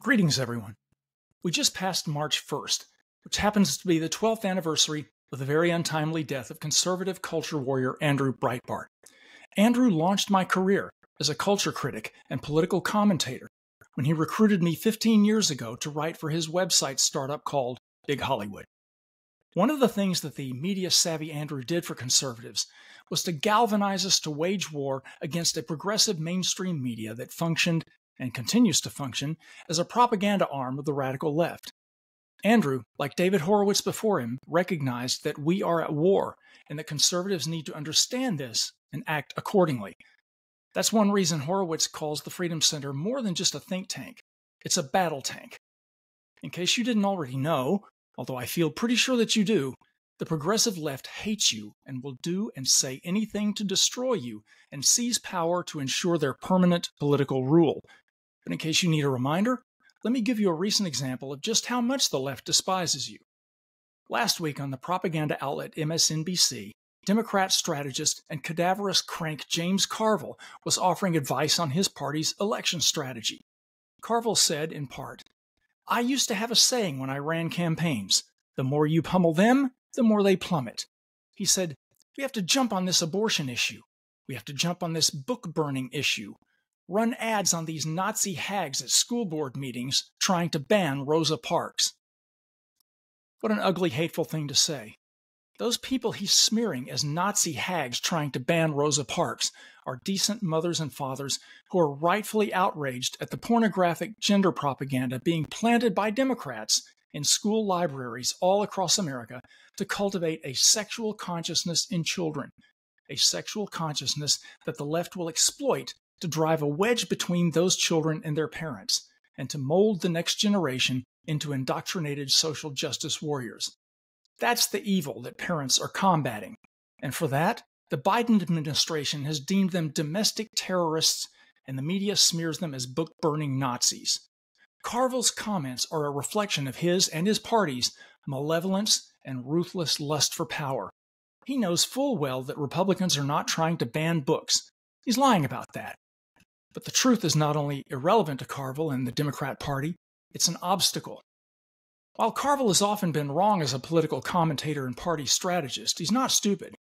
Greetings, everyone. We just passed March 1st, which happens to be the 12th anniversary of the very untimely death of conservative culture warrior Andrew Breitbart. Andrew launched my career as a culture critic and political commentator when he recruited me 15 years ago to write for his website startup called Big Hollywood. One of the things that the media-savvy Andrew did for conservatives was to galvanize us to wage war against a progressive mainstream media that functioned and continues to function as a propaganda arm of the radical left. Andrew, like David Horowitz before him, recognized that we are at war and that conservatives need to understand this and act accordingly. That's one reason Horowitz calls the Freedom Center more than just a think tank. It's a battle tank. In case you didn't already know, although I feel pretty sure that you do, the progressive left hates you and will do and say anything to destroy you and seize power to ensure their permanent political rule. But in case you need a reminder, let me give you a recent example of just how much the left despises you. Last week on the propaganda outlet MSNBC, Democrat strategist and cadaverous crank James Carville was offering advice on his party's election strategy. Carville said, in part, "I used to have a saying when I ran campaigns, the more you pummel them, the more they plummet." He said, "We have to jump on this abortion issue. We have to jump on this book-burning issue. Run ads on these Nazi hags at school board meetings trying to ban Rosa Parks." What an ugly, hateful thing to say. Those people he's smearing as Nazi hags trying to ban Rosa Parks are decent mothers and fathers who are rightfully outraged at the pornographic gender propaganda being planted by Democrats in school libraries all across America to cultivate a sexual consciousness in children, a sexual consciousness that the left will exploit to drive a wedge between those children and their parents, and to mold the next generation into indoctrinated social justice warriors. That's the evil that parents are combating, and for that, the Biden administration has deemed them domestic terrorists, and the media smears them as book-burning Nazis. Carville's comments are a reflection of his and his party's malevolence and ruthless lust for power. He knows full well that Republicans are not trying to ban books. He's lying about that. But the truth is not only irrelevant to Carville and the Democrat Party, it's an obstacle. While Carville has often been wrong as a political commentator and party strategist, he's not stupid.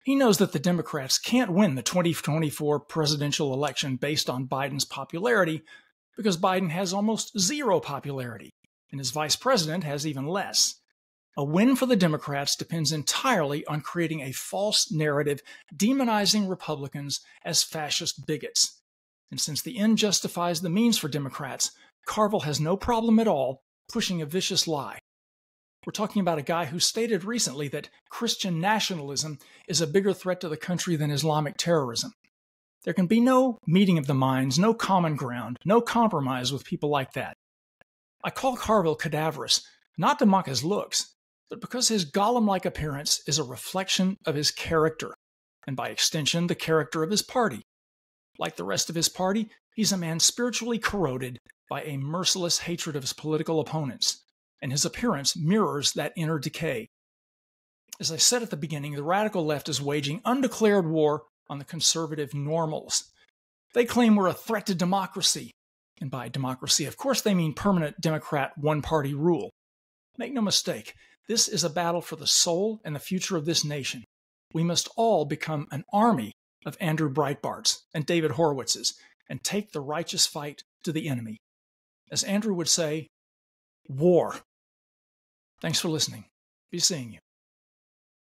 He knows that the Democrats can't win the 2024 presidential election based on Biden's popularity because Biden has almost zero popularity, and his vice president has even less. A win for the Democrats depends entirely on creating a false narrative demonizing Republicans as fascist bigots. And since the end justifies the means for Democrats, Carville has no problem at all pushing a vicious lie. We're talking about a guy who stated recently that Christian nationalism is a bigger threat to the country than Islamic terrorism. There can be no meeting of the minds, no common ground, no compromise with people like that. I call Carville cadaverous, not to mock his looks, but because his golem-like appearance is a reflection of his character, and by extension, the character of his party. Like the rest of his party, he's a man spiritually corroded by a merciless hatred of his political opponents, and his appearance mirrors that inner decay. As I said at the beginning, the radical left is waging undeclared war on the conservative normals. They claim we're a threat to democracy, and by democracy, of course, they mean permanent Democrat one-party rule. Make no mistake, this is a battle for the soul and the future of this nation. We must all become an army of Andrew Breitbarts and David Horowitzes and take the righteous fight to the enemy. As Andrew would say, war. Thanks for listening. Be seeing you.